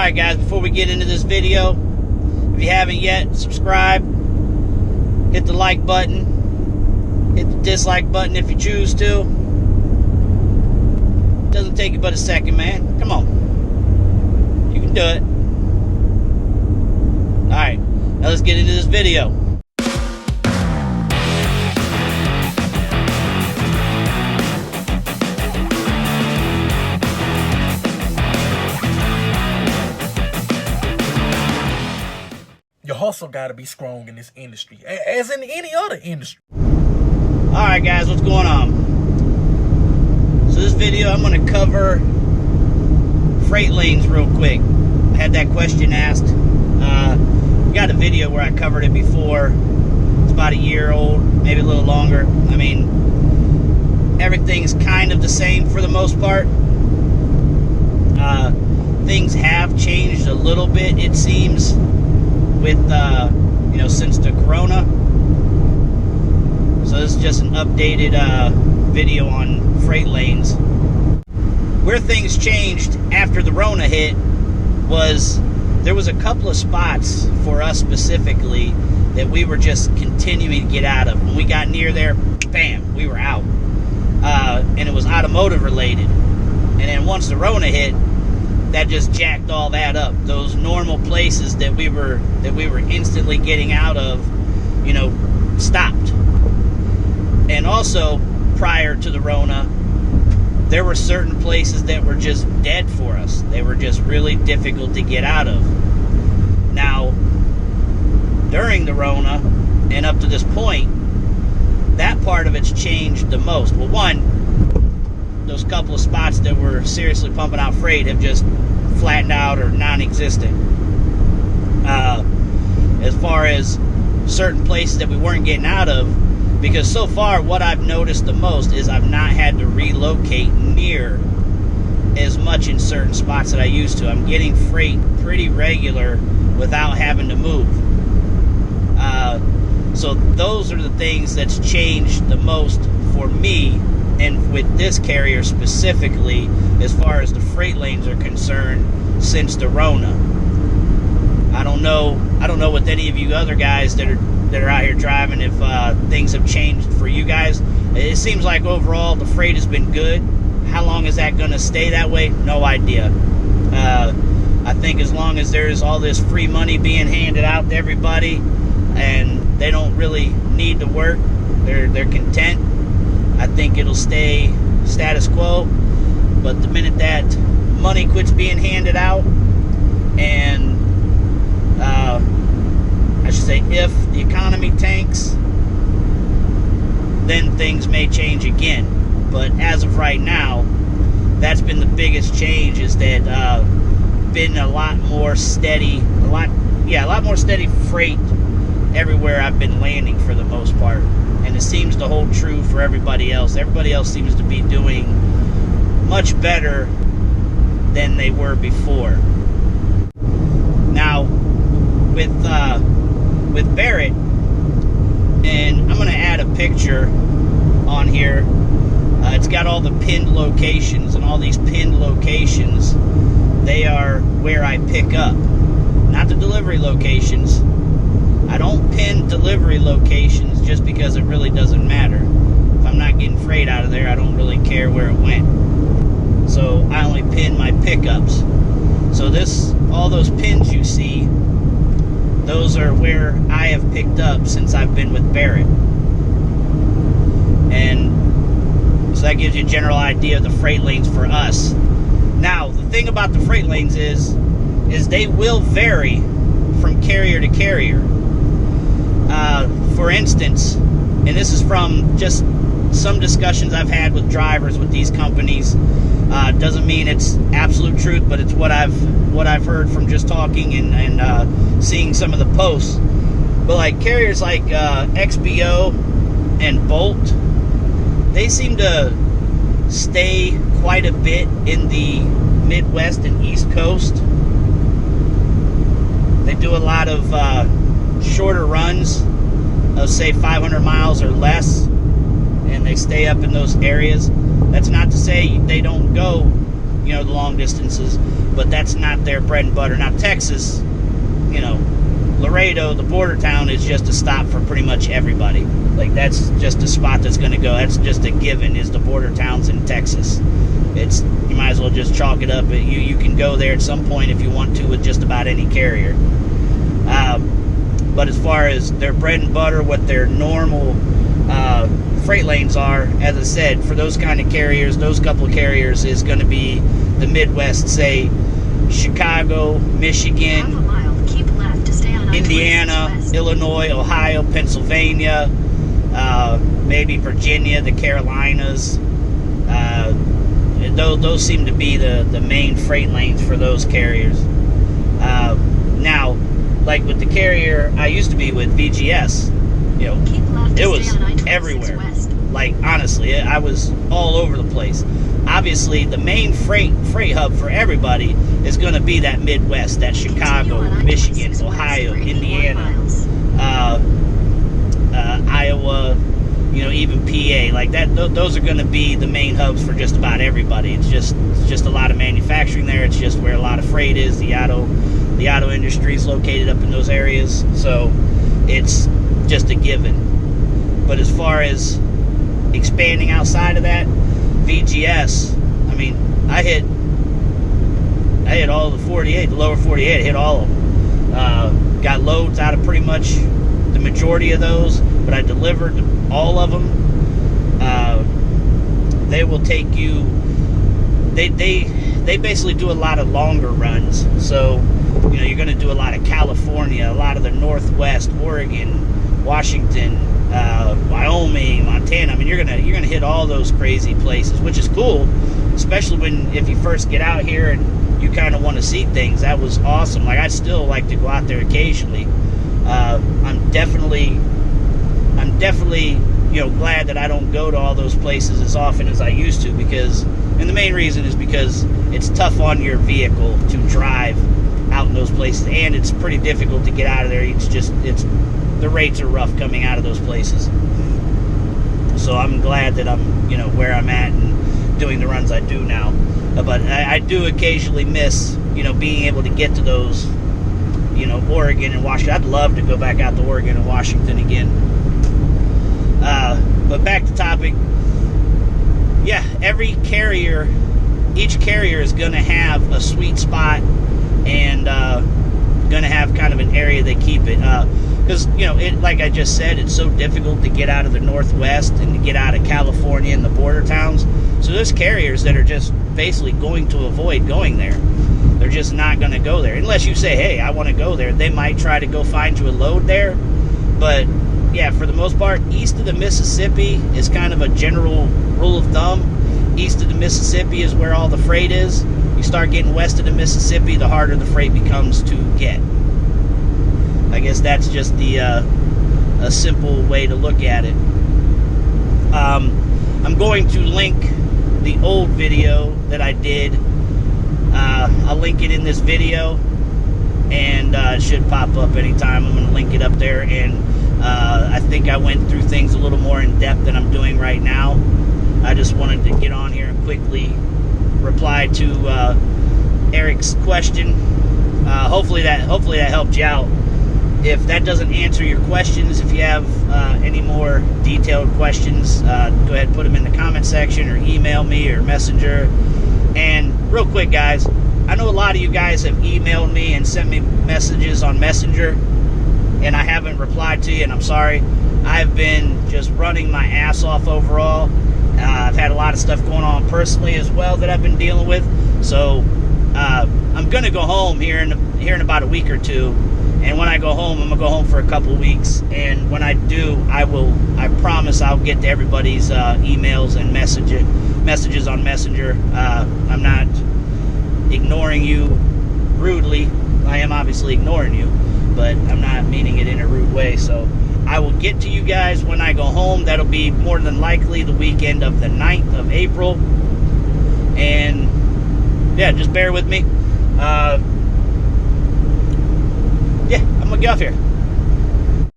Alright guys, before we get into this video, if you haven't yet, subscribe, hit the like button, hit the dislike button if you choose to. Doesn't take you but a second, man. Come on. You can do it. Alright, now let's get into this video. Your hustle gotta be strong in this industry, as in any other industry. Alright guys, what's going on? So this video, I'm going to cover freight lanes real quick. I had that question asked. We got a video where I covered it before. It's about a year old, maybe a little longer. I mean, everything's kind of the same for the most part. Things have changed a little bit, it seems, with since the corona. So this is just an updated video on freight lanes. Where things changed after the Rona hit was there was a couple of spots for us specifically that we were just continuing to get out of. When we got near there, bam, we were out. And it was automotive related. And then once the Rona hit, that just jacked all that up. Those normal places that we were instantly getting out of, stopped. And also, prior to the Rona, there were certain places that were just dead for us. They were just really difficult to get out of. Now, during the Rona, and up to this point, that part of it's changed the most. Well, one, those couple of spots that were seriously pumping out freight have just flattened out or non-existent. As far as certain places that we weren't getting out of, because so far what I've noticed the most is I've not had to relocate near as much in certain spots that I used to. I'm getting freight pretty regular without having to move. So those are the things that's changed the most for me, and with this carrier specifically, as far as the freight lanes are concerned, since the Rona. I don't know with any of you other guys that are out here driving if things have changed for you guys. It seems like overall the freight has been good. How long is that going to stay that way? No idea. I think as long as there's all this free money being handed out to everybody and they don't really need to work, they're content, I think it'll stay status quo. But the minute that money quits being handed out, and I should say if the economy tanks, then things may change again. But as of right now, that's been the biggest change, is that been a lot more steady freight everywhere I've been landing for the most part. And it seems to hold true for everybody else. Everybody else seems to be doing much better than they were before. Now, with Barrett, and I'm going to add a picture on here. It's got all the pinned locations, and all these pinned locations, they are where I pick up, not the delivery locations. I don't pin delivery locations just because it really doesn't matter. If I'm not getting freight out of there, I don't really care where it went. So I only pin my pickups. So all those pins you see, those are where I have picked up since I've been with Barrett. And so that gives you a general idea of the freight lanes for us. Now, the thing about the freight lanes is they will vary from carrier to carrier. For instance, and this is from just some discussions I've had with drivers with these companies. Doesn't mean it's absolute truth, but it's what I've heard from just talking and seeing some of the posts. But like carriers like XBO and Bolt, they seem to stay quite a bit in the Midwest and East Coast. They do a lot of shorter runs of say 500 miles or less, and they stay up in those areas. That's not to say they don't go you know, the long distances, but that's not their bread and butter. Now, Texas, you know, Laredo, the border town, is just a stop for pretty much everybody. Like, that's just a spot that's going to go. That's just a given, is the border towns in Texas. You might as well just chalk it up. You can go there at some point if you want to with just about any carrier. But as far as their bread and butter, what their normal freight lanes are, as I said, for those kind of carriers, those couple of carriers is going to be the Midwest, say Chicago, Michigan, Indiana, Illinois, Ohio, Pennsylvania, maybe Virginia, the Carolinas. Those seem to be the main freight lanes for those carriers. Now, like with the carrier I used to be with, VGS, you know, it was everywhere. Like, honestly, I was all over the place. Obviously, the main freight hub for everybody is going to be that Midwest, that Chicago, Michigan, Ohio, Indiana, Iowa, you know, even PA. Like that, those are going to be the main hubs for just about everybody. It's just a lot of manufacturing there. It's just where a lot of freight is. The auto industry is located up in those areas, so it's just a given. But as far as expanding outside of that, VGS, I mean, I hit all the 48, the lower 48. I hit all of them. Got loads out of pretty much the majority of those, but I delivered all of them. They will take you. They basically do a lot of longer runs. So, you know, you're going to do a lot of California, a lot of the Northwest, Oregon, Washington, Wyoming, Montana. I mean, you're gonna hit all those crazy places, which is cool, especially if you first get out here and you kind of want to see things. That was awesome. Like, I'd still like to go out there occasionally. I'm definitely, you know, glad that I don't go to all those places as often as I used to, and the main reason is because it's tough on your vehicle to drive out in those places, and it's pretty difficult to get out of there. The rates are rough coming out of those places. So I'm glad that I'm, you know, where I'm at and doing the runs I do now. But I do occasionally miss, you know, being able to get to those, you know, Oregon and Washington. I'd love to go back out to Oregon and Washington again. But back to topic. Yeah, each carrier is going to have a sweet spot and going to have kind of an area they keep it. Because, you know, like I just said, it's so difficult to get out of the Northwest and to get out of California and the border towns. So there's carriers that are just basically going to avoid going there. They're just not going to go there. Unless you say, hey, I want to go there. They might try to go find you a load there. But, yeah, for the most part, east of the Mississippi is kind of a general rule of thumb. East of the Mississippi is where all the freight is. You start getting west of the Mississippi, the harder the freight becomes to get. I guess that's just a simple way to look at it. I'm going to link the old video that I did. I'll link it in this video, and it should pop up anytime. I'm going to link it up there, and I think I went through things a little more in depth than I'm doing right now. I just wanted to get on here and quickly reply to Eric's question. Hopefully that helped you out. If that doesn't answer your questions, if you have any more detailed questions, go ahead and put them in the comment section or email me or Messenger. And real quick, guys, I know a lot of you guys have emailed me and sent me messages on Messenger, and I haven't replied to you, and I'm sorry. I've been just running my ass off overall. I've had a lot of stuff going on personally as well that I've been dealing with. So I'm going to go home here in about a week or two. And when I go home, I'm going to go home for a couple of weeks. And when I do, I promise I'll get to everybody's emails and messages on Messenger. I'm not ignoring you rudely. I am obviously ignoring you, but I'm not meaning it in a rude way. So I will get to you guys when I go home. That'll be more than likely the weekend of the 9th of April. And yeah, just bear with me. Yeah, I'm gonna get off here.